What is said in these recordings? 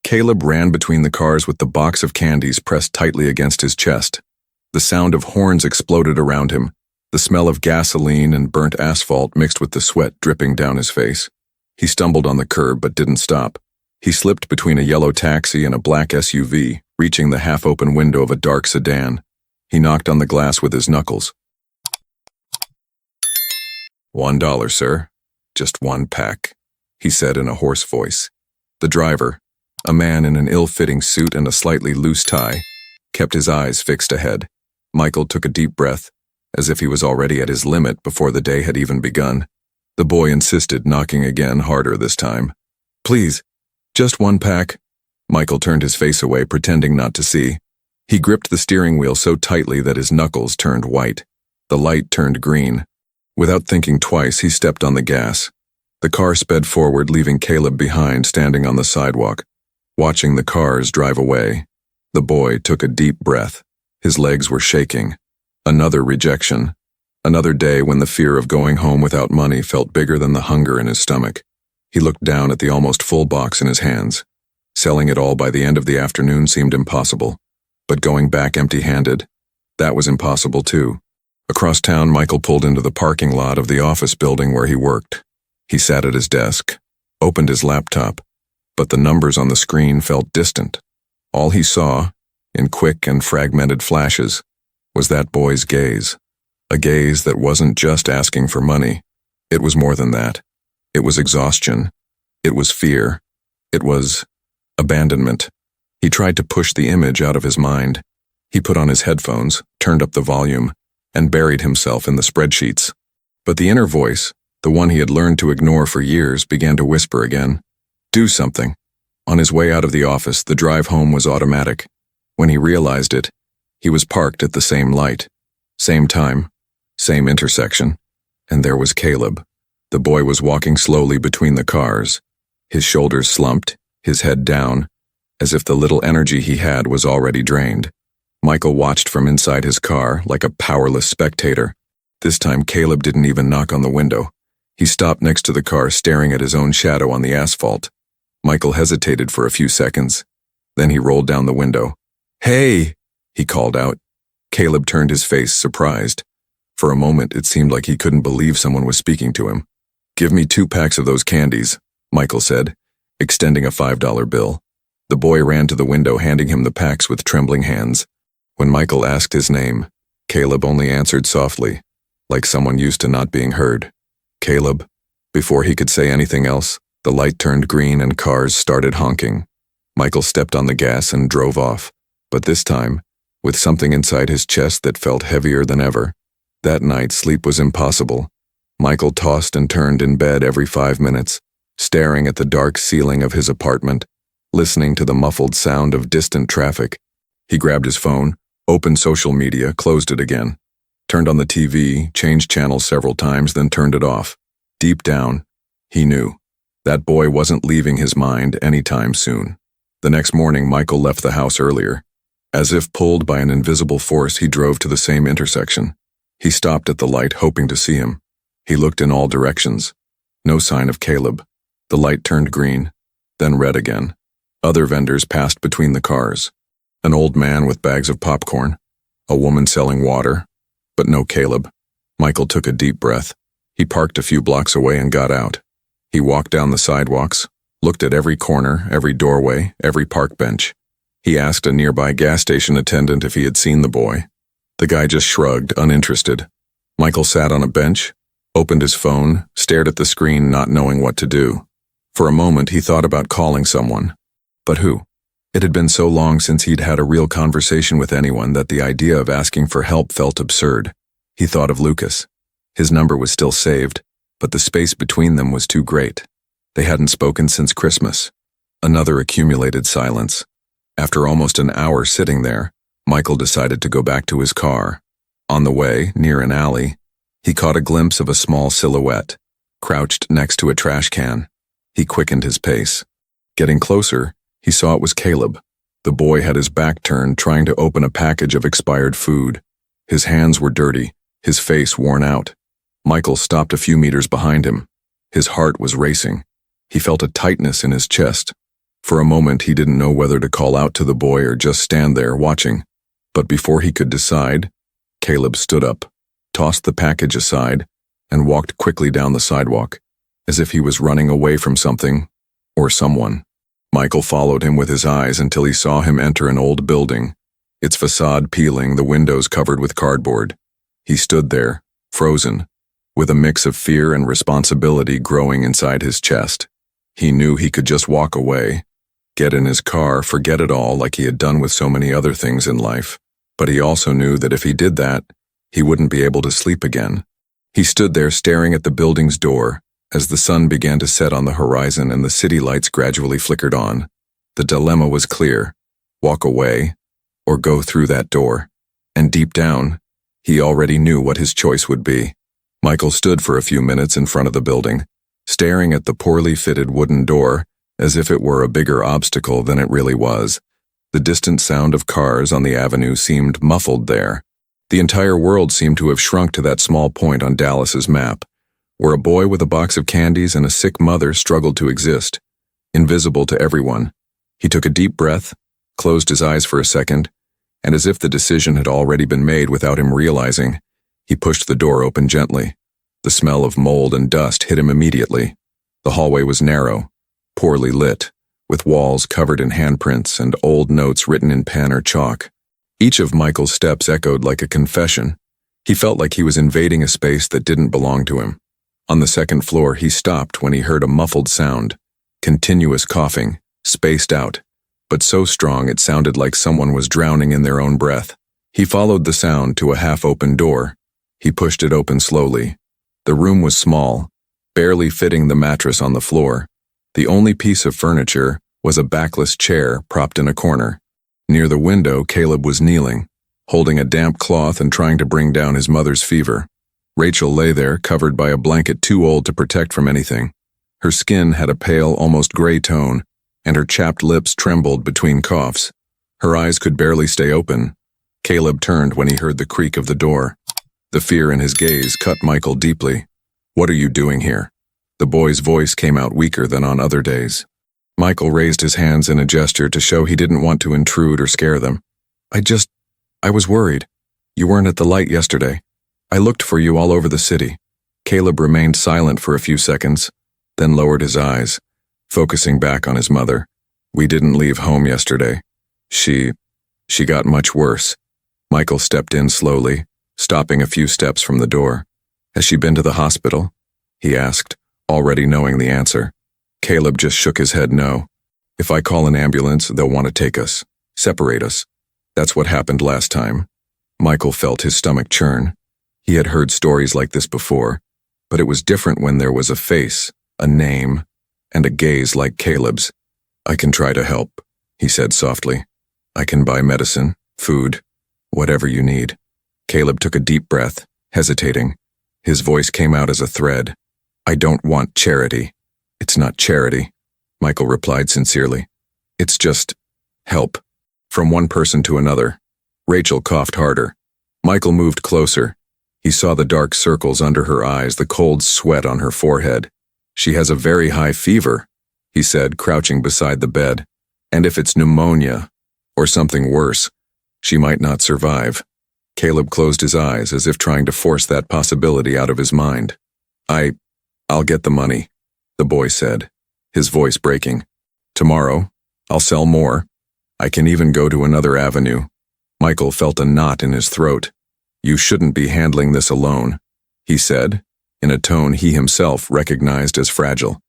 Caleb ran between the cars with the box of candies pressed tightly against his chest. The sound of horns exploded around him, the smell of gasoline and burnt asphalt mixed with the sweat dripping down his face. He stumbled on the curb but didn't stop. He slipped between a yellow taxi and a black SUV, reaching the half-open window of a dark sedan. He knocked on the glass with his knuckles. $1, sir. Just one pack, he said in a hoarse voice. The driver, a man in an ill-fitting suit and a slightly loose tie, kept his eyes fixed ahead. Michael took a deep breath, as if he was already at his limit before the day had even begun. The boy insisted, knocking again, harder this time. Please, just one pack. Michael turned his face away, pretending not to see. He gripped the steering wheel so tightly that his knuckles turned white. The light turned green. Without thinking twice, he stepped on the gas. The car sped forward, leaving Caleb behind, standing on the sidewalk, watching the cars drive away. The boy took a deep breath. His legs were shaking. Another rejection. Another day when the fear of going home without money felt bigger than the hunger in his stomach. He looked down at the almost full box in his hands. Selling it all by the end of the afternoon seemed impossible. But going back empty-handed, that was impossible too. Across town, Michael pulled into the parking lot of the office building where he worked. He sat at his desk, opened his laptop, but the numbers on the screen felt distant. All he saw, in quick and fragmented flashes, was that boy's gaze. A gaze that wasn't just asking for money. It was more than that. It was exhaustion. It was fear. It was abandonment. He tried to push the image out of his mind. He put on his headphones, turned up the volume, and buried himself in the spreadsheets. But the inner voice, the one he had learned to ignore for years, began to whisper again. Do something. On his way out of the office, the drive home was automatic. When he realized it, he was parked at the same light, same time, same intersection, and there was Caleb. The boy was walking slowly between the cars, his shoulders slumped, his head down, as if the little energy he had was already drained. Michael watched from inside his car like a powerless spectator. This time Caleb didn't even knock on the window. He stopped next to the car, staring at his own shadow on the asphalt. Michael hesitated for a few seconds. Then he rolled down the window. Hey, he called out. Caleb turned his face, surprised. For a moment, it seemed like he couldn't believe someone was speaking to him. Give me 2 packs of those candies, Michael said, extending a $5 bill. The boy ran to the window, handing him the packs with trembling hands. When Michael asked his name, Caleb only answered softly, like someone used to not being heard. Caleb. Before he could say anything else, the light turned green and cars started honking. Michael stepped on the gas and drove off, but this time, with something inside his chest that felt heavier than ever. That night, sleep was impossible. Michael tossed and turned in bed every 5 minutes, staring at the dark ceiling of his apartment, listening to the muffled sound of distant traffic. He grabbed his phone, opened social media, closed it again, turned on the TV, changed channels several times, then turned it off. Deep down, he knew that boy wasn't leaving his mind anytime soon. The next morning, Michael left the house earlier. As if pulled by an invisible force, he drove to the same intersection. He stopped at the light, hoping to see him. He looked in all directions. No sign of Caleb. The light turned green, then red again. Other vendors passed between the cars. An old man with bags of popcorn, a woman selling water, but no Caleb. Michael took a deep breath. He parked a few blocks away and got out. He walked down the sidewalks, looked at every corner, every doorway, every park bench. He asked a nearby gas station attendant if he had seen the boy. The guy just shrugged, uninterested. Michael sat on a bench, opened his phone, stared at the screen, not knowing what to do. For a moment, he thought about calling someone. But who? It had been so long since he'd had a real conversation with anyone that the idea of asking for help felt absurd. He thought of Lucas. His number was still saved, but the space between them was too great. They hadn't spoken since Christmas. Another accumulated silence. After almost an hour sitting there, Michael decided to go back to his car. On the way, near an alley, he caught a glimpse of a small silhouette, crouched next to a trash can. He quickened his pace. Getting closer, he saw it was Caleb. The boy had his back turned, trying to open a package of expired food. His hands were dirty, his face worn out. Michael stopped a few meters behind him. His heart was racing. He felt a tightness in his chest. For a moment he didn't know whether to call out to the boy or just stand there watching. But before he could decide, Caleb stood up, tossed the package aside, and walked quickly down the sidewalk, as if he was running away from something or someone. Michael followed him with his eyes until he saw him enter an old building, its facade peeling, the windows covered with cardboard. He stood there, frozen, with a mix of fear and responsibility growing inside his chest. He knew he could just walk away, get in his car, forget it all like he had done with so many other things in life. But he also knew that if he did that, he wouldn't be able to sleep again. He stood there staring at the building's door as the sun began to set on the horizon and the city lights gradually flickered on. The dilemma was clear: walk away or go through that door. And deep down, he already knew what his choice would be. Michael stood for a few minutes in front of the building, staring at the poorly fitted wooden door as if it were a bigger obstacle than it really was. The distant sound of cars on the avenue seemed muffled there. The entire world seemed to have shrunk to that small point on Dallas's map, where a boy with a box of candies and a sick mother struggled to exist, invisible to everyone. He took a deep breath, closed his eyes for a second, and as if the decision had already been made without him realizing, he pushed the door open gently. The smell of mold and dust hit him immediately. The hallway was narrow, poorly lit, with walls covered in handprints and old notes written in pen or chalk. Each of Michael's steps echoed like a confession. He felt like he was invading a space that didn't belong to him. On the second floor, he stopped when he heard a muffled sound, continuous coughing, spaced out, but so strong it sounded like someone was drowning in their own breath. He followed the sound to a half-open door. He pushed it open slowly. The room was small, barely fitting the mattress on the floor. The only piece of furniture was a backless chair propped in a corner. Near the window, Caleb was kneeling, holding a damp cloth and trying to bring down his mother's fever. Rachel lay there, covered by a blanket too old to protect from anything. Her skin had a pale, almost gray tone, and her chapped lips trembled between coughs. Her eyes could barely stay open. Caleb turned when he heard the creak of the door. The fear in his gaze cut Michael deeply. "What are you doing here?" The boy's voice came out weaker than on other days. Michael raised his hands in a gesture to show he didn't want to intrude or scare them. I was worried. You weren't at the light yesterday. I looked for you all over the city." Caleb remained silent for a few seconds, then lowered his eyes, focusing back on his mother. "We didn't leave home yesterday. She got much worse." Michael stepped in slowly, stopping a few steps from the door. "Has she been to the hospital?" he asked, already knowing the answer. Caleb just shook his head no. "If I call an ambulance, they'll want to take us, separate us. That's what happened last time." Michael felt his stomach churn. He had heard stories like this before, but it was different when there was a face, a name, and a gaze like Caleb's. "I can try to help," he said softly. "I can buy medicine, food, whatever you need." Caleb took a deep breath, hesitating. His voice came out as a thread. "I don't want charity." "It's not charity," Michael replied sincerely. "It's just help." From one person to another. Rachel coughed harder. Michael moved closer. He saw the dark circles under her eyes, the cold sweat on her forehead. "She has a very high fever," he said, crouching beside the bed. "And if it's pneumonia, or something worse, she might not survive." Caleb closed his eyes as if trying to force that possibility out of his mind. I'll get the money," the boy said, his voice breaking. "Tomorrow, I'll sell more. I can even go to another avenue." Michael felt a knot in his throat. "You shouldn't be handling this alone," he said, in a tone he himself recognized as fragile.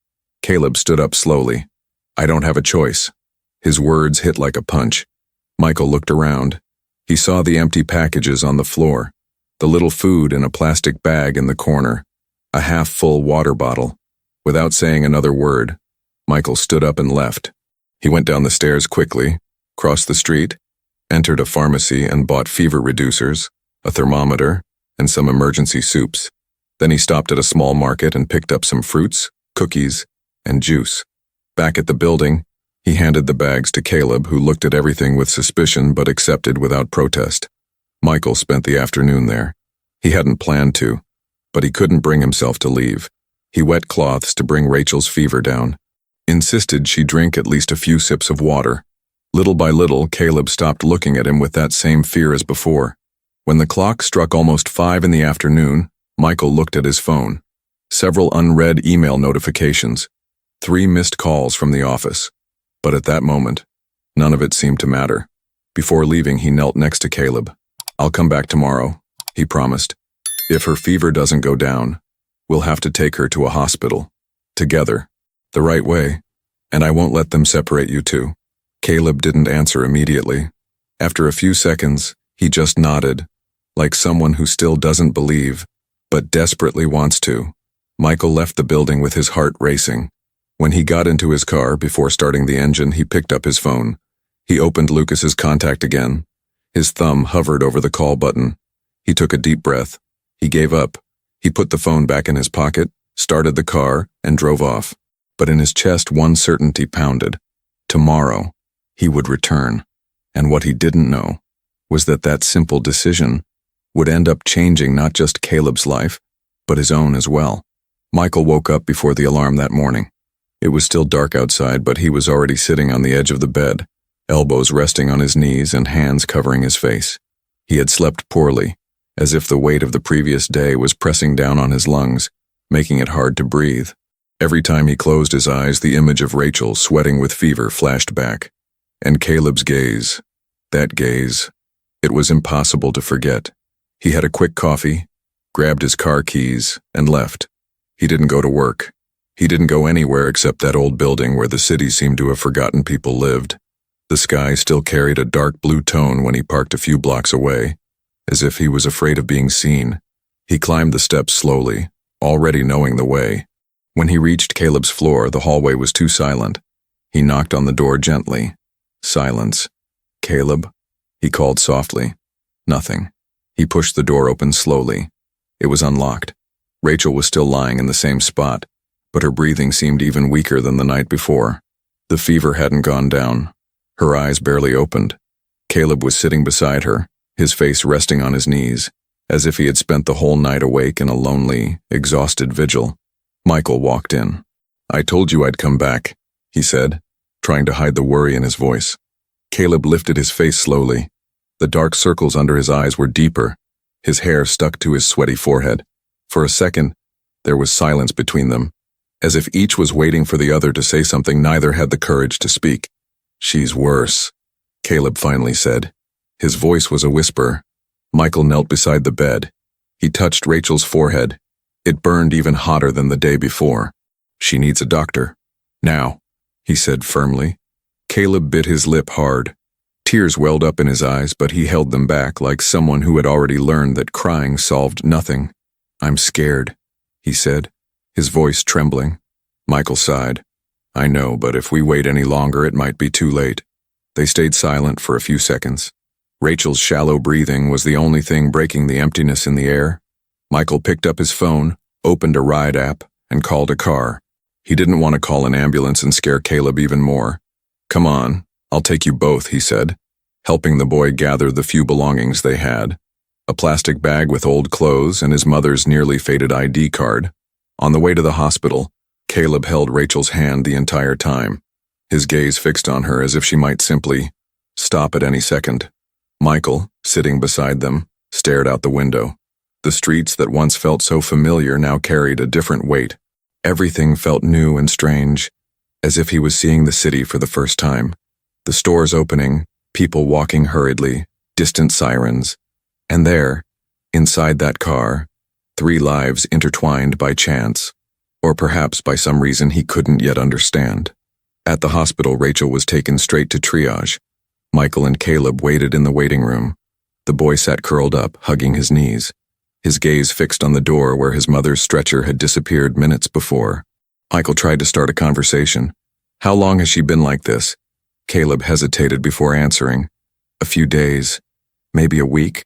Caleb stood up slowly. "I don't have a choice." His words hit like a punch. Michael looked around. He saw the empty packages on the floor, the little food in a plastic bag in the corner, a half-full water bottle. Without saying another word, Michael stood up and left. He went down the stairs quickly, crossed the street, entered a pharmacy and bought fever reducers, a thermometer, and some emergency soups. Then he stopped at a small market and picked up some fruits, cookies, and juice. Back at the building, he handed the bags to Caleb, who looked at everything with suspicion but accepted without protest. Michael spent the afternoon there. He hadn't planned to, but he couldn't bring himself to leave. He wet cloths to bring Rachel's fever down. insisted she drink at least a few sips of water. Little by little, Caleb stopped looking at him with that same fear as before. When the clock struck almost 5 in the afternoon, Michael looked at his phone. Several unread email notifications. 3 missed calls from the office. But at that moment, none of it seemed to matter. Before leaving, he knelt next to Caleb. "I'll come back tomorrow," he promised. "If her fever doesn't go down, we'll have to take her to a hospital. Together. The right way. And I won't let them separate you two." Caleb didn't answer immediately. After a few seconds, he just nodded, like someone who still doesn't believe, but desperately wants to. Michael left the building with his heart racing. When he got into his car, before starting the engine, he picked up his phone. He opened Lucas's contact again. His thumb hovered over the call button. He took a deep breath. He gave up. He put the phone back in his pocket, started the car, and drove off. But in his chest, one certainty pounded. Tomorrow, he would return. And what he didn't know was that that simple decision would end up changing not just Caleb's life, but his own as well. Michael woke up before the alarm that morning. It was still dark outside, but he was already sitting on the edge of the bed, elbows resting on his knees and hands covering his face. He had slept poorly, as if the weight of the previous day was pressing down on his lungs, making it hard to breathe. Every time he closed his eyes, the image of Rachel sweating with fever flashed back. And Caleb's gaze, that gaze, it was impossible to forget. He had a quick coffee, grabbed his car keys, and left. He didn't go to work. He didn't go anywhere except that old building where the city seemed to have forgotten people lived. The sky still carried a dark blue tone when he parked a few blocks away, as if he was afraid of being seen. He climbed the steps slowly, already knowing the way. When he reached Caleb's floor, the hallway was too silent. He knocked on the door gently. Silence. "Caleb?" he called softly. Nothing. He pushed the door open slowly. It was unlocked. Rachel was still lying in the same spot, but her breathing seemed even weaker than the night before. The fever hadn't gone down. Her eyes barely opened. Caleb was sitting beside her, his face resting on his knees, as if he had spent the whole night awake in a lonely, exhausted vigil. Michael walked in. "I told you I'd come back," he said, trying to hide the worry in his voice. Caleb lifted his face slowly. The dark circles under his eyes were deeper. His hair stuck to his sweaty forehead. For a second, there was silence between them. As if each was waiting for the other to say something, neither had the courage to speak. "She's worse," Caleb finally said. His voice was a whisper. Michael knelt beside the bed. He touched Rachel's forehead. It burned even hotter than the day before. "She needs a doctor. Now," he said firmly. Caleb bit his lip hard. Tears welled up in his eyes, but he held them back like someone who had already learned that crying solved nothing. "I'm scared," he said, his voice trembling. Michael sighed. "I know, but if we wait any longer, it might be too late." They stayed silent for a few seconds. Rachel's shallow breathing was the only thing breaking the emptiness in the air. Michael picked up his phone, opened a ride app, and called a car. He didn't want to call an ambulance and scare Caleb even more. "Come on, I'll take you both," he said, helping the boy gather the few belongings they had. A plastic bag with old clothes and his mother's nearly faded ID card. On the way to the hospital, Caleb held Rachel's hand the entire time, his gaze fixed on her as if she might simply stop at any second. Michael, sitting beside them, stared out the window. The streets that once felt so familiar now carried a different weight. Everything felt new and strange, as if he was seeing the city for the first time. The stores opening, people walking hurriedly, distant sirens. And there, inside that car, 3 lives intertwined by chance, or perhaps by some reason he couldn't yet understand. At the hospital, Rachel was taken straight to triage. Michael and Caleb waited in the waiting room. The boy sat curled up, hugging his knees, his gaze fixed on the door where his mother's stretcher had disappeared minutes before. Michael tried to start a conversation. "How long has she been like this?" Caleb hesitated before answering. "A few days, maybe a week.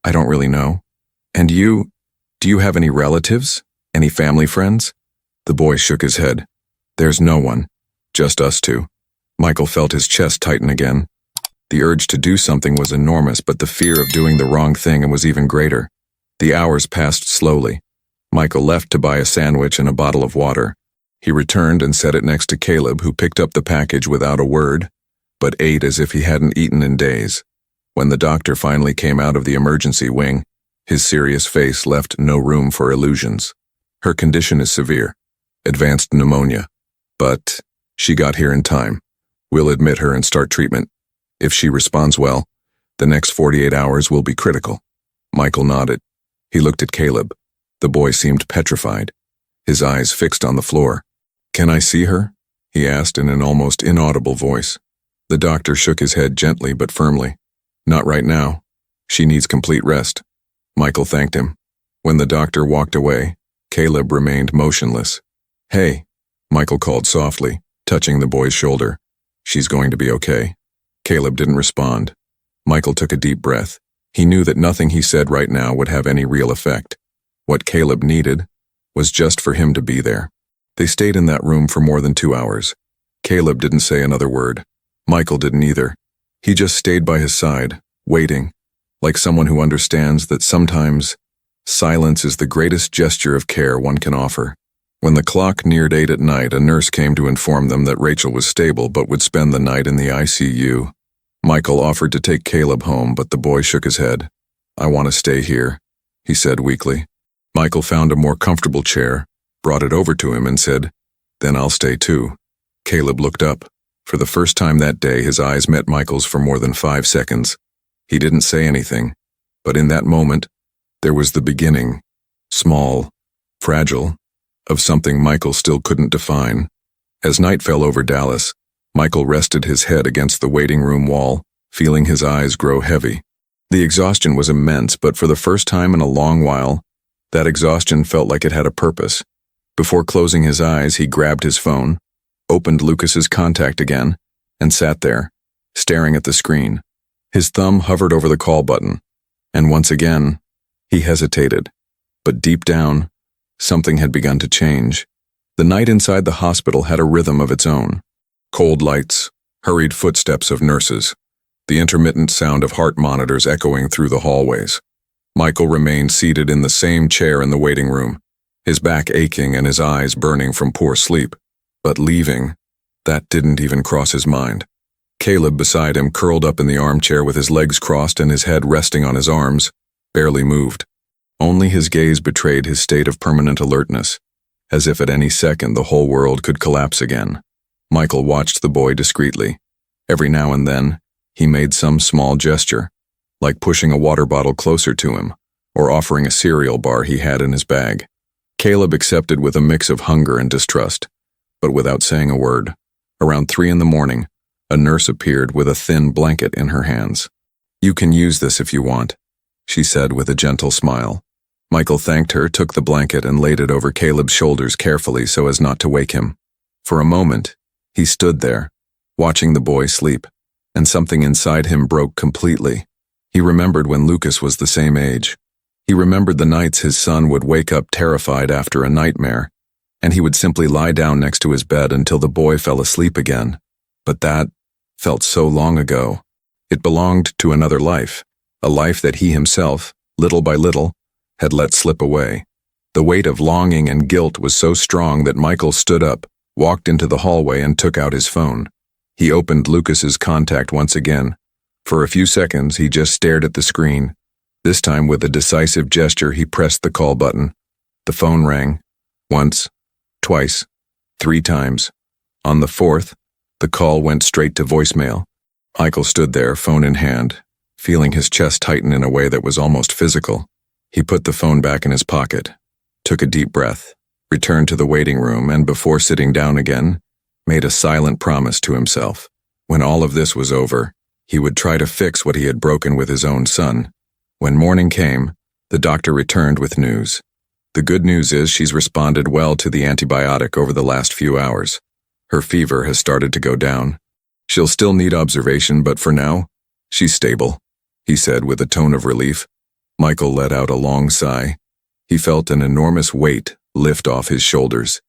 I don't really know." "And you, do you have any relatives? Any family friends?" The boy shook his head. "There's no one. Just us two." Michael felt his chest tighten again. The urge to do something was enormous, but the fear of doing the wrong thing was even greater. The hours passed slowly. Michael left to buy a sandwich and a bottle of water. He returned and set it next to Caleb, who picked up the package without a word, but ate as if he hadn't eaten in days. When the doctor finally came out of the emergency wing, his serious face left no room for illusions. Her condition is severe, advanced pneumonia, but she got here in time. We'll admit her and start treatment. If she responds well, the next 48 hours will be critical. Michael nodded. He looked at Caleb. The boy seemed petrified, his eyes fixed on the floor. "Can I see her?" he asked in an almost inaudible voice. The doctor shook his head gently but firmly. "Not right now. She needs complete rest." Michael thanked him. When the doctor walked away, Caleb remained motionless. "Hey," Michael called softly, touching the boy's shoulder. "She's going to be okay." Caleb didn't respond. Michael took a deep breath. He knew that nothing he said right now would have any real effect. What Caleb needed was just for him to be there. They stayed in that room for more than 2 hours. Caleb didn't say another word. Michael didn't either. He just stayed by his side, waiting, like someone who understands that sometimes silence is the greatest gesture of care one can offer. When the clock neared 8 at night, a nurse came to inform them that Rachel was stable but would spend the night in the ICU. Michael offered to take Caleb home, but the boy shook his head. "I want to stay here," he said weakly. Michael found a more comfortable chair, brought it over to him and said, "Then I'll stay too." Caleb looked up. For the first time that day, his eyes met Michael's for more than 5 seconds. He didn't say anything, but in that moment, there was the beginning, small, fragile, of something Michael still couldn't define. As night fell over Dallas, Michael rested his head against the waiting room wall, feeling his eyes grow heavy. The exhaustion was immense, but for the first time in a long while, that exhaustion felt like it had a purpose. Before closing his eyes, he grabbed his phone, opened Lucas's contact again, and sat there, staring at the screen. His thumb hovered over the call button, and once again, he hesitated. But deep down, something had begun to change. The night inside the hospital had a rhythm of its own. Cold lights, hurried footsteps of nurses, the intermittent sound of heart monitors echoing through the hallways. Michael remained seated in the same chair in the waiting room, his back aching and his eyes burning from poor sleep. But leaving, that didn't even cross his mind. Caleb beside him, curled up in the armchair with his legs crossed and his head resting on his arms, barely moved. Only his gaze betrayed his state of permanent alertness, as if at any second the whole world could collapse again. Michael watched the boy discreetly. Every now and then, he made some small gesture, like pushing a water bottle closer to him, or offering a cereal bar he had in his bag. Caleb accepted with a mix of hunger and distrust, but without saying a word. Around 3 in the morning, a nurse appeared with a thin blanket in her hands. "You can use this if you want," she said with a gentle smile. Michael thanked her, took the blanket, and laid it over Caleb's shoulders carefully so as not to wake him. For a moment, he stood there, watching the boy sleep, and something inside him broke completely. He remembered when Lucas was the same age. He remembered the nights his son would wake up terrified after a nightmare, and he would simply lie down next to his bed until the boy fell asleep again. But that felt so long ago. It belonged to another life, a life that he himself, little by little, had let slip away. The weight of longing and guilt was so strong that Michael stood up, walked into the hallway, and took out his phone. He opened Lucas's contact once again. For a few seconds, he just stared at the screen. This time, with a decisive gesture, he pressed the call button. The phone rang. Once, twice, 3 times. On the 4th, the call went straight to voicemail. Michael stood there, phone in hand, feeling his chest tighten in a way that was almost physical. He put the phone back in his pocket, took a deep breath, returned to the waiting room, and before sitting down again, made a silent promise to himself. When all of this was over, he would try to fix what he had broken with his own son. When morning came, the doctor returned with news. The good news is she's responded well to the antibiotic over the last few hours. Her fever has started to go down. She'll still need observation, but for now, she's stable, he said with a tone of relief. Michael let out a long sigh. He felt an enormous weight lift off his shoulders.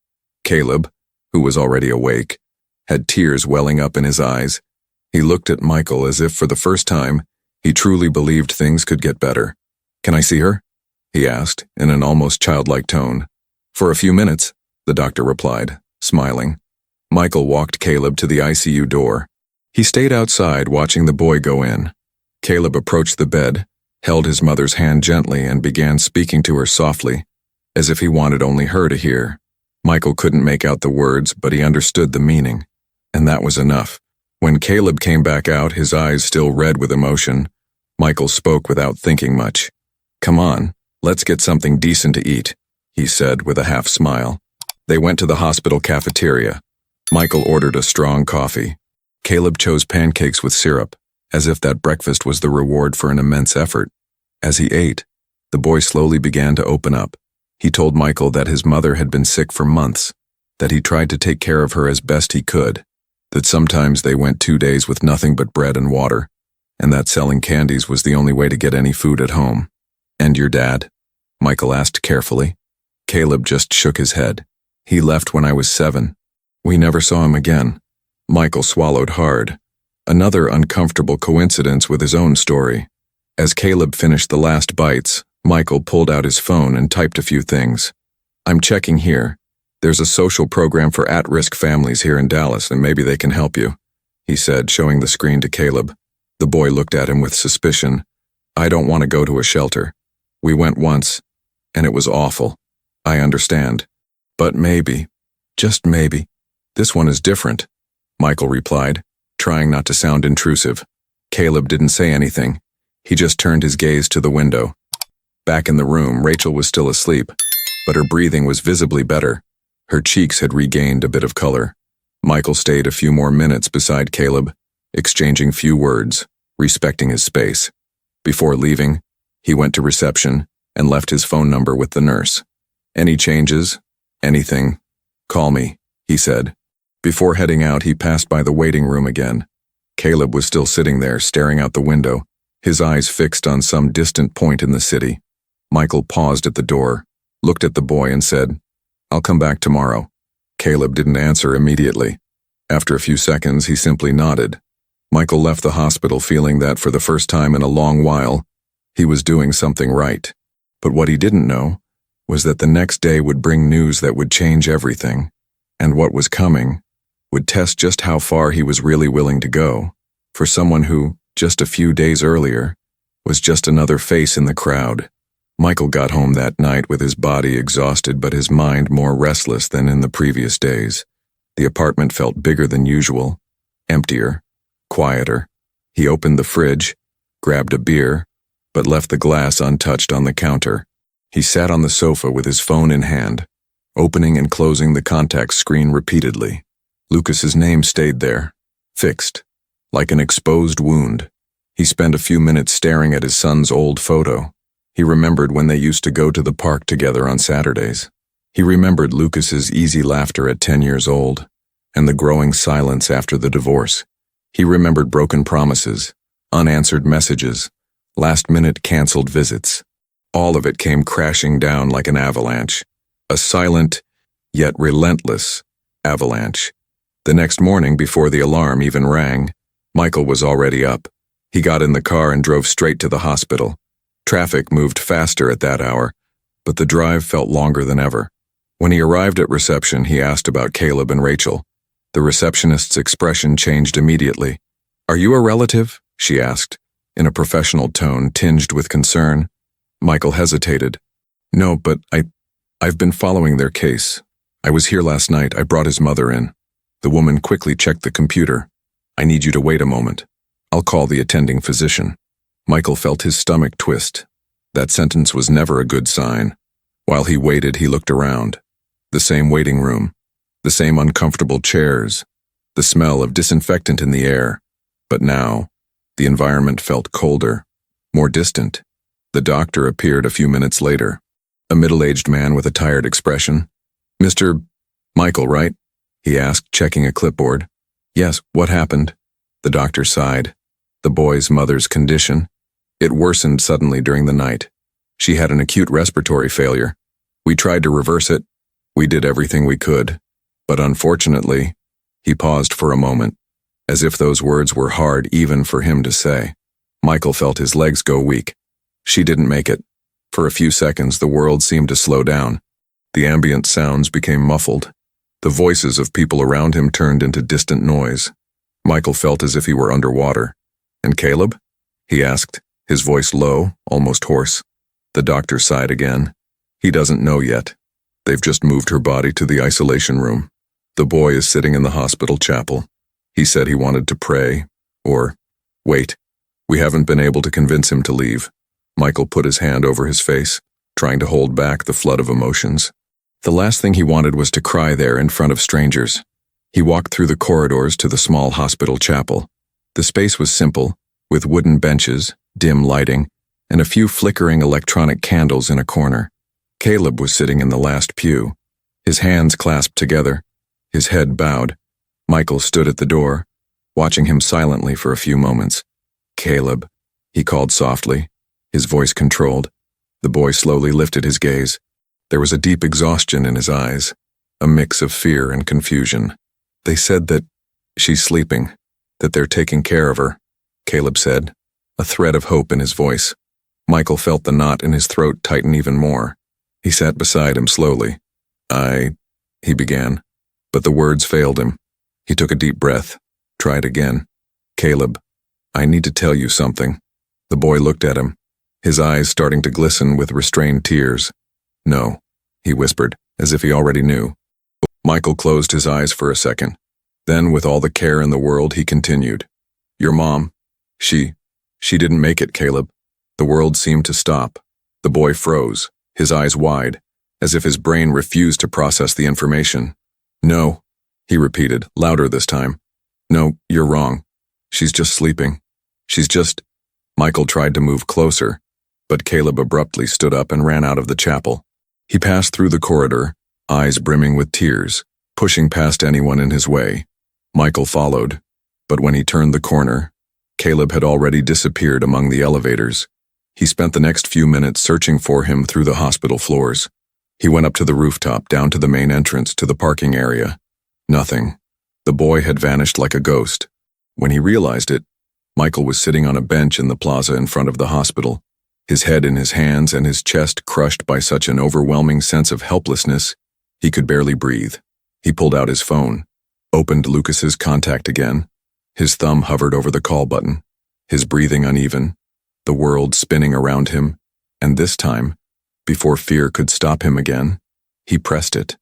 Caleb, who was already awake, had tears welling up in his eyes. He looked at Michael as if for the first time, he truly believed things could get better. "Can I see her?" he asked in an almost childlike tone. "For a few minutes," the doctor replied, smiling. Michael walked Caleb to the ICU door. He stayed outside watching the boy go in. Caleb approached the bed, held his mother's hand gently, and began speaking to her softly, as if he wanted only her to hear. Michael couldn't make out the words, but he understood the meaning, and that was enough. When Caleb came back out, his eyes still red with emotion, Michael spoke without thinking much. "Come on, let's get something decent to eat," he said with a half smile. They went to the hospital cafeteria. Michael ordered a strong coffee. Caleb chose pancakes with syrup, as if that breakfast was the reward for an immense effort. As he ate, the boy slowly began to open up. He told Michael that his mother had been sick for months, that he tried to take care of her as best he could, that sometimes they went 2 days with nothing but bread and water, and that selling candies was the only way to get any food at home. "And your dad?" Michael asked carefully. Caleb just shook his head. "He left when I was 7. We never saw him again." Michael swallowed hard. Another uncomfortable coincidence with his own story. As Caleb finished the last bites, Michael pulled out his phone and typed a few things. "I'm checking here. There's a social program for at-risk families here in Dallas, and maybe they can help you," he said, showing the screen to Caleb. The boy looked at him with suspicion. "I don't want to go to a shelter. We went once, and it was awful. I understand. But maybe, just maybe, this one is different," Michael replied, trying not to sound intrusive. Caleb didn't say anything. He just turned his gaze to the window. Back in the room, Rachel was still asleep, but her breathing was visibly better. Her cheeks had regained a bit of color. Michael stayed a few more minutes beside Caleb, exchanging few words, respecting his space. Before leaving, he went to reception and left his phone number with the nurse. "Any changes? Anything? Call me," he said. Before heading out, he passed by the waiting room again. Caleb was still sitting there, staring out the window, his eyes fixed on some distant point in the city. Michael paused at the door, looked at the boy and said, "I'll come back tomorrow." Caleb didn't answer immediately. After a few seconds, he simply nodded. Michael left the hospital feeling that for the first time in a long while, he was doing something right. But what he didn't know was that the next day would bring news that would change everything, and what was coming would test just how far he was really willing to go, for someone who, just a few days earlier, was just another face in the crowd. Michael got home that night with his body exhausted but his mind more restless than in the previous days. The apartment felt bigger than usual, emptier, quieter. He opened the fridge, grabbed a beer, but left the glass untouched on the counter. He sat on the sofa with his phone in hand, opening and closing the contact screen repeatedly. Lucas's name stayed there, fixed, like an exposed wound. He spent a few minutes staring at his son's old photo. He remembered when they used to go to the park together on Saturdays. He remembered Lucas's easy laughter at 10 years old, and the growing silence after the divorce. He remembered broken promises, unanswered messages, last-minute canceled visits. All of it came crashing down like an avalanche, a silent, yet relentless avalanche. The next morning, before the alarm even rang, Michael was already up. He got in the car and drove straight to the hospital. Traffic moved faster at that hour, but the drive felt longer than ever. When he arrived at reception, he asked about Caleb and Rachel. The receptionist's expression changed immediately. "Are you a relative?" she asked, in a professional tone tinged with concern. Michael hesitated. "No, but I've been following their case. I was here last night. I brought his mother in." The woman quickly checked the computer. "I need you to wait a moment. I'll call the attending physician." Michael felt his stomach twist. That sentence was never a good sign. While he waited, he looked around. The same waiting room, the same uncomfortable chairs, the smell of disinfectant in the air. But now, the environment felt colder, more distant. The doctor appeared a few minutes later, a middle-aged man with a tired expression. "Mr. Michael, right?" he asked, checking a clipboard. "Yes, what happened?" The doctor sighed. The boy's mother's condition. It worsened suddenly during the night. She had an acute respiratory failure. We tried to reverse it. We did everything we could. But unfortunately, he paused for a moment, as if those words were hard even for him to say. Michael felt his legs go weak. She didn't make it. For a few seconds, the world seemed to slow down. The ambient sounds became muffled. The voices of people around him turned into distant noise. Michael felt as if he were underwater. "And Caleb?" he asked, his voice low, almost hoarse. The doctor sighed again. "He doesn't know yet. They've just moved her body to the isolation room. The boy is sitting in the hospital chapel. He said he wanted to pray, or, wait, we haven't been able to convince him to leave." Michael put his hand over his face, trying to hold back the flood of emotions. The last thing he wanted was to cry there in front of strangers. He walked through the corridors to the small hospital chapel. The space was simple, with wooden benches, dim lighting, and a few flickering electronic candles in a corner. Caleb was sitting in the last pew, his hands clasped together, his head bowed. Michael stood at the door, watching him silently for a few moments. "Caleb," he called softly, his voice controlled. The boy slowly lifted his gaze. There was a deep exhaustion in his eyes, a mix of fear and confusion. "They said that she's sleeping, that they're taking care of her," Caleb said, a thread of hope in his voice. Michael felt the knot in his throat tighten even more. He sat beside him slowly. He began, but the words failed him. He took a deep breath, tried again. "Caleb, I need to tell you something." The boy looked at him, his eyes starting to glisten with restrained tears. "No," he whispered, as if he already knew. Michael closed his eyes for a second. Then, with all the care in the world, he continued. "Your mom, she didn't make it, Caleb." The world seemed to stop. The boy froze, his eyes wide, as if his brain refused to process the information. "No," he repeated, louder this time. "No, you're wrong. She's just sleeping. She's just—" Michael tried to move closer, but Caleb abruptly stood up and ran out of the chapel. He passed through the corridor, eyes brimming with tears, pushing past anyone in his way. Michael followed, but when he turned the corner, Caleb had already disappeared among the elevators. He spent the next few minutes searching for him through the hospital floors. He went up to the rooftop, down to the main entrance, to the parking area. Nothing. The boy had vanished like a ghost. When he realized it, Michael was sitting on a bench in the plaza in front of the hospital, his head in his hands and his chest crushed by such an overwhelming sense of helplessness, he could barely breathe. He pulled out his phone, opened Lucas's contact again. His thumb hovered over the call button, his breathing uneven, the world spinning around him, and this time, before fear could stop him again, he pressed it.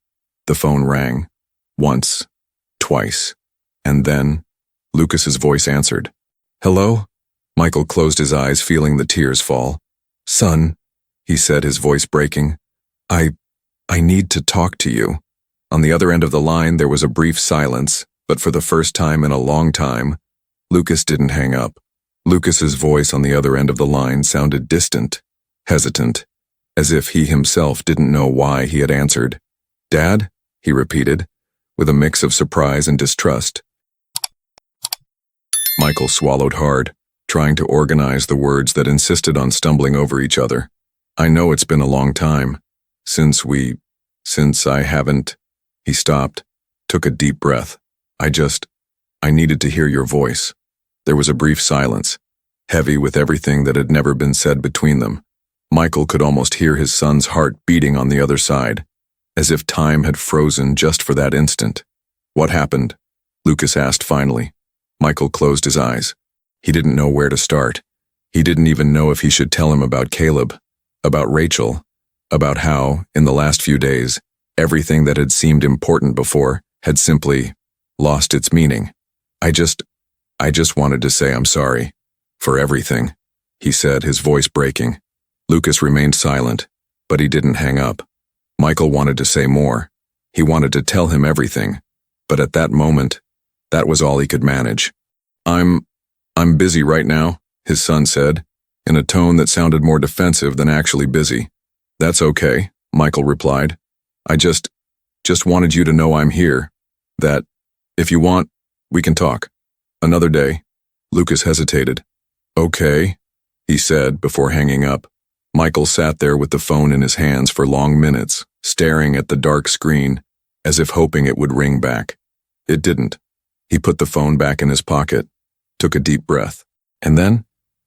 The phone rang. Once, twice, and then, Lucas's voice answered. "Hello?" Michael closed his eyes, feeling the tears fall. "Son," he said, his voice breaking, I need to talk to you." On the other end of the line, there was a brief silence, but for the first time in a long time, Lucas didn't hang up. Lucas's voice on the other end of the line sounded distant, hesitant, as if he himself didn't know why he had answered. "Dad?" he repeated, with a mix of surprise and distrust. Michael swallowed hard, trying to organize the words that insisted on stumbling over each other. "I know it's been a long time. Since I haven't—" He stopped, took a deep breath. I needed to hear your voice." There was a brief silence, heavy with everything that had never been said between them. Michael could almost hear his son's heart beating on the other side, as if time had frozen just for that instant. "What happened?" Lucas asked finally. Michael closed his eyes. He didn't know where to start. He didn't even know if he should tell him about Caleb, about Rachel, about how, in the last few days, everything that had seemed important before had simply lost its meaning. I just wanted to say I'm sorry for everything," he said, his voice breaking. Lucas remained silent, but he didn't hang up. Michael wanted to say more. He wanted to tell him everything, but at that moment, that was all he could manage. I'm busy right now," his son said, in a tone that sounded more defensive than actually busy. "That's okay," Michael replied. I just wanted you to know I'm here, that, if you want, we can talk. Another day." Lucas hesitated. "Okay," he said before hanging up. Michael sat there with the phone in his hands for long minutes, staring at the dark screen, as if hoping it would ring back. It didn't. He put the phone back in his pocket, took a deep breath, and then,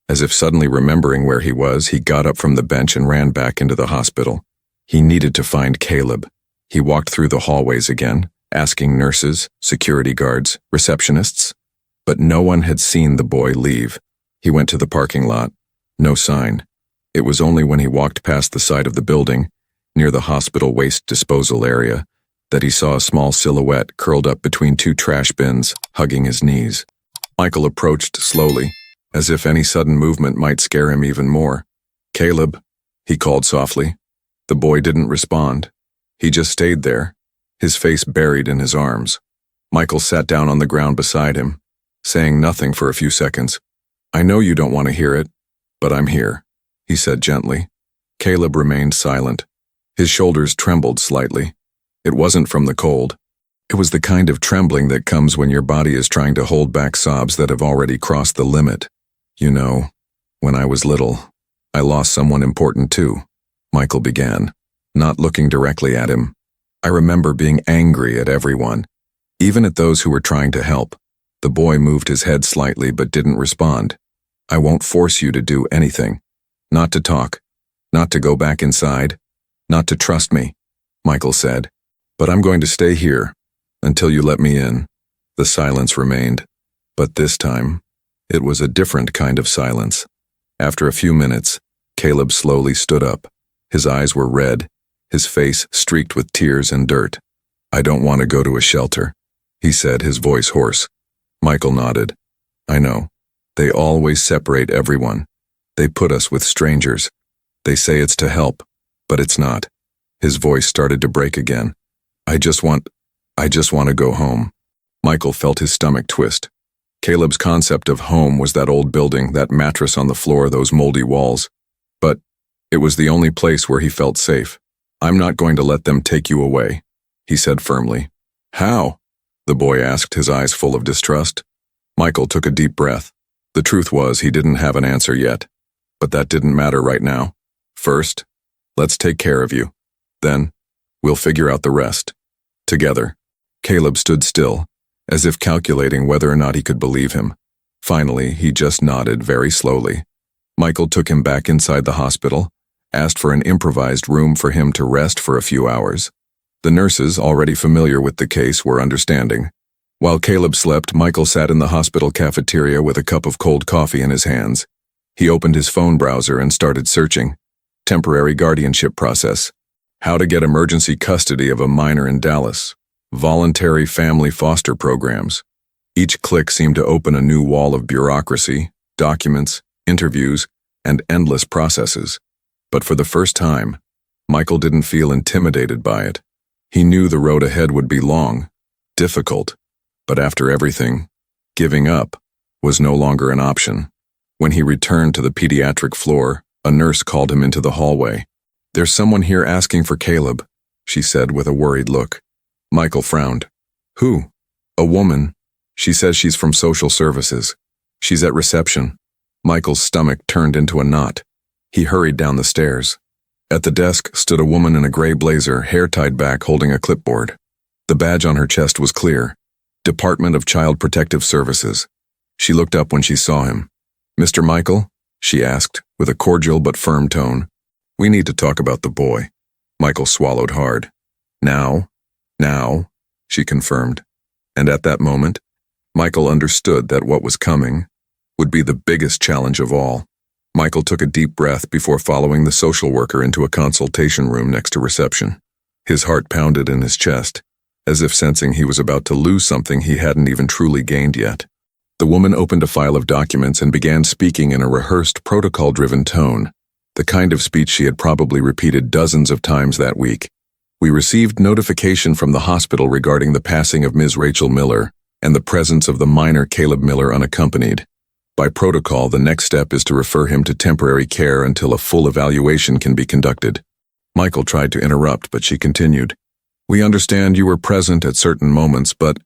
as if suddenly remembering where he was, he got up from the bench and ran back into the hospital. He needed to find Caleb. He walked through the hallways again, asking nurses, security guards, receptionists. But no one had seen the boy leave. He went to the parking lot. No sign. It was only when he walked past the side of the building, near the hospital waste disposal area, that he saw a small silhouette curled up between two trash bins, hugging his knees. Michael approached slowly, as if any sudden movement might scare him even more. "Caleb," he called softly. The boy didn't respond. He just stayed there, his face buried in his arms. Michael sat down on the ground beside him, saying nothing for a few seconds. "I know you don't want to hear it, but I'm here," he said gently. Caleb remained silent. His shoulders trembled slightly. It wasn't from the cold. It was the kind of trembling that comes when your body is trying to hold back sobs that have already crossed the limit. "You know, when I was little, I lost someone important too," Michael began, not looking directly at him. "I remember being angry at everyone, even at those who were trying to help." The boy moved his head slightly but didn't respond. "I won't force you to do anything. Not to talk, not to go back inside, not to trust me," Michael said. "But I'm going to stay here until you let me in." The silence remained, but this time, it was a different kind of silence. After a few minutes, Caleb slowly stood up. His eyes were red, his face streaked with tears and dirt. "I don't want to go to a shelter," he said, his voice hoarse. Michael nodded. "I know. They always separate everyone. They put us with strangers. They say it's to help, but it's not." His voice started to break again. I just want to go home." Michael felt his stomach twist. Caleb's concept of home was that old building, that mattress on the floor, those moldy walls. But it was the only place where he felt safe. "I'm not going to let them take you away," he said firmly. "How?" the boy asked, his eyes full of distrust. Michael took a deep breath. The truth was he didn't have an answer yet. But that didn't matter right now. "First, let's take care of you. Then, we'll figure out the rest. Together." Caleb stood still, as if calculating whether or not he could believe him. Finally, he just nodded very slowly. Michael took him back inside the hospital, asked for an improvised room for him to rest for a few hours. The nurses, already familiar with the case, were understanding. While Caleb slept, Michael sat in the hospital cafeteria with a cup of cold coffee in his hands. He opened his phone browser and started searching. Temporary guardianship process. How to get emergency custody of a minor in Dallas. Voluntary family foster programs. Each click seemed to open a new wall of bureaucracy, documents, interviews, and endless processes. But for the first time, Michael didn't feel intimidated by it. He knew the road ahead would be long, difficult, but after everything, giving up was no longer an option. When he returned to the pediatric floor, a nurse called him into the hallway. "There's someone here asking for Caleb," she said with a worried look. Michael frowned. "Who?" "A woman. She says she's from social services. She's at reception." Michael's stomach turned into a knot. He hurried down the stairs. At the desk stood a woman in a gray blazer, hair tied back, holding a clipboard. The badge on her chest was clear. Department of Child Protective Services. She looked up when she saw him. "Mr. Michael?" she asked, with a cordial but firm tone. "We need to talk about the boy." Michael swallowed hard. Now, she confirmed. And at that moment, Michael understood that what was coming would be the biggest challenge of all. Michael took a deep breath before following the social worker into a consultation room next to reception. His heart pounded in his chest, as if sensing he was about to lose something he hadn't even truly gained yet. The woman opened a file of documents and began speaking in a rehearsed, protocol-driven tone, the kind of speech she had probably repeated dozens of times that week. "We received notification from the hospital regarding the passing of Ms. Rachel Miller and the presence of the minor Caleb Miller unaccompanied. By protocol, the next step is to refer him to temporary care until a full evaluation can be conducted." Michael tried to interrupt, but she continued. "We understand you were present at certain moments, but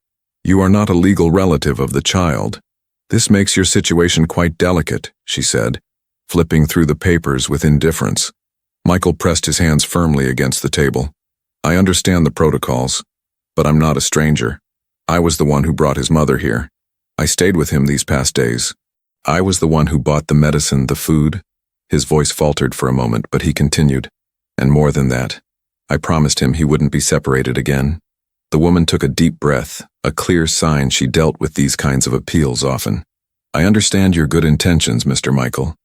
you are not a legal relative of the child. This makes your situation quite delicate," she said, flipping through the papers with indifference. Michael pressed his hands firmly against the table. "I understand the protocols, but I'm not a stranger. I was the one who brought his mother here. I stayed with him these past days. I was the one who bought the medicine, the food." His voice faltered for a moment, but he continued. "And more than that, I promised him he wouldn't be separated again. The woman took a deep breath, a clear sign she dealt with these kinds of appeals often. I understand your good intentions, Mr. Michael,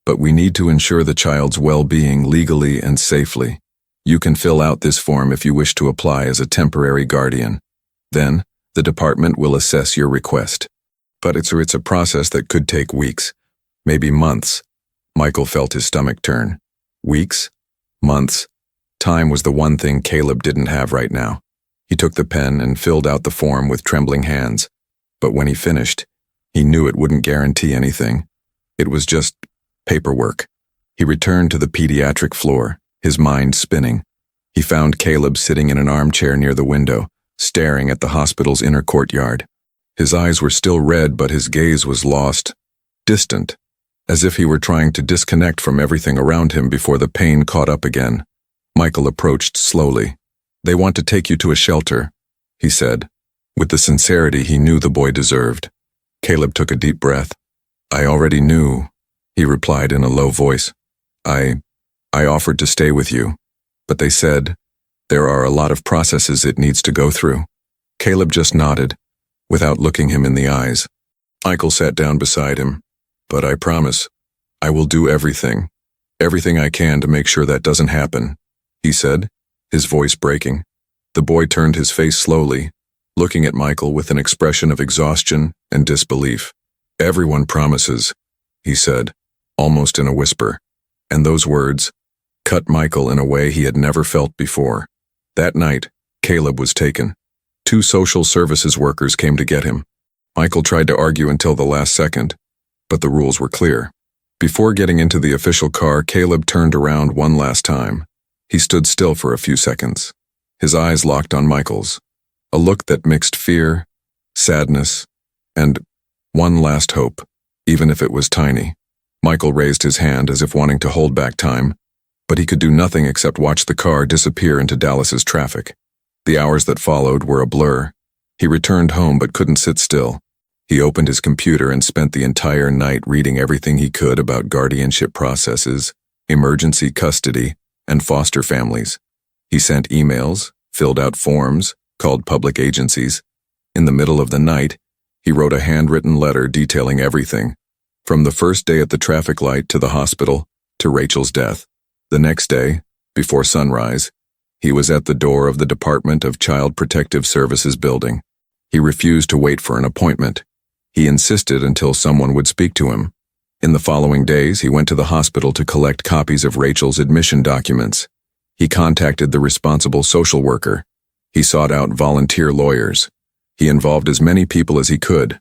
but we need to ensure the child's well-being legally and safely. You can fill out this form if you wish to apply as a temporary guardian. Then, the department will assess your request. But it's a process that could take weeks, maybe months. Michael felt his stomach turn. Weeks? Months? Time was the one thing Caleb didn't have right now. He took the pen and filled out the form with trembling hands. But when he finished, he knew it wouldn't guarantee anything. It was just paperwork. He returned to the pediatric floor, his mind spinning. He found Caleb sitting in an armchair near the window, staring at the hospital's inner courtyard. His eyes were still red, but his gaze was lost, distant, as if he were trying to disconnect from everything around him before the pain caught up again. Michael approached slowly. "They want to take you to a shelter," he said, with the sincerity he knew the boy deserved. Caleb took a deep breath. "I already knew," he replied in a low voice. I offered to stay with you, but they said there are a lot of processes it needs to go through." Caleb just nodded, without looking him in the eyes. Michael sat down beside him. "But I promise, I will do everything I can to make sure that doesn't happen," he said, his voice breaking. The boy turned his face slowly, looking at Michael with an expression of exhaustion and disbelief. "Everyone promises," he said, almost in a whisper. And those words cut Michael in a way he had never felt before. That night, Caleb was taken. 2 social services workers came to get him. Michael tried to argue until the last second, but the rules were clear. Before getting into the official car, Caleb turned around one last time. He stood still for a few seconds. His eyes locked on Michael's, a look that mixed fear, sadness, and one last hope, even if it was tiny. Michael raised his hand as if wanting to hold back time, but he could do nothing except watch the car disappear into Dallas's traffic. The hours that followed were a blur. He returned home but couldn't sit still. He opened his computer and spent the entire night reading everything he could about guardianship processes, emergency custody, and foster families. He sent emails, filled out forms, called public agencies. In the middle of the night, he wrote a handwritten letter detailing everything, from the first day at the traffic light to the hospital, to Rachel's death. The next day, before sunrise, he was at the door of the Department of Child Protective Services building. He refused to wait for an appointment. He insisted until someone would speak to him. In the following days, he went to the hospital to collect copies of Rachel's admission documents. He contacted the responsible social worker. He sought out volunteer lawyers. He involved as many people as he could.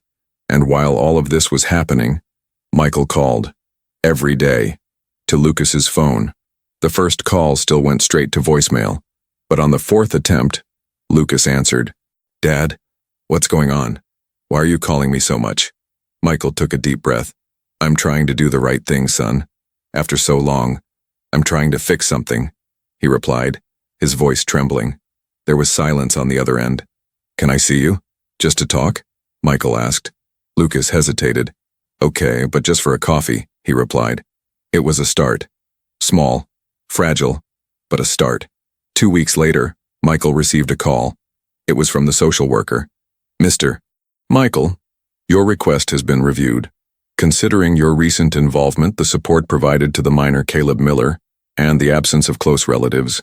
And while all of this was happening, Michael called, every day, to Lucas's phone. The first call still went straight to voicemail, but on the 4th attempt, Lucas answered. "Dad, what's going on? Why are you calling me so much?" Michael took a deep breath. "I'm trying to do the right thing, son. After so long, I'm trying to fix something," he replied, his voice trembling. There was silence on the other end. "Can I see you? Just to talk?" Michael asked. Lucas hesitated. "Okay, but just for a coffee," he replied. It was a start. Small, fragile, but a start. 2 weeks later, Michael received a call. It was from the social worker. "Mr. Michael, your request has been reviewed. Considering your recent involvement, the support provided to the minor Caleb Miller, and the absence of close relatives,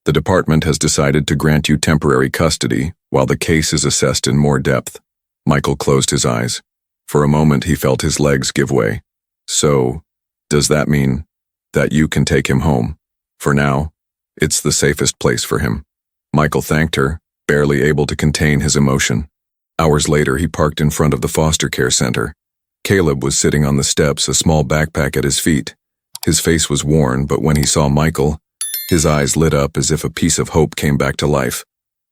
the department has decided to grant you temporary custody while the case is assessed in more depth." Michael closed his eyes. For a moment, he felt his legs give way. "So, does that mean that you can take him home? For now, it's the safest place for him." Michael thanked her, barely able to contain his emotion. Hours later, he parked in front of the foster care center. Caleb was sitting on the steps, a small backpack at his feet. His face was worn, but when he saw Michael, his eyes lit up as if a piece of hope came back to life.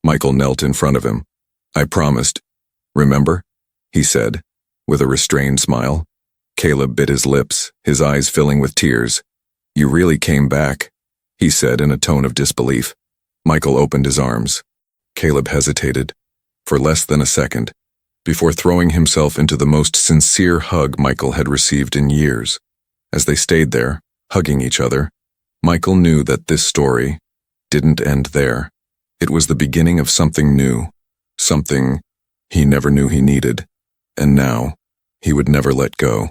Michael knelt in front of him. "I promised. Remember?" he said, with a restrained smile. Caleb bit his lips, his eyes filling with tears. "You really came back," he said in a tone of disbelief. Michael opened his arms. Caleb hesitated, for less than a second, before throwing himself into the most sincere hug Michael had received in years. As they stayed there, hugging each other, Michael knew that this story didn't end there. It was the beginning of something new. something he never knew he needed, and now he would never let go.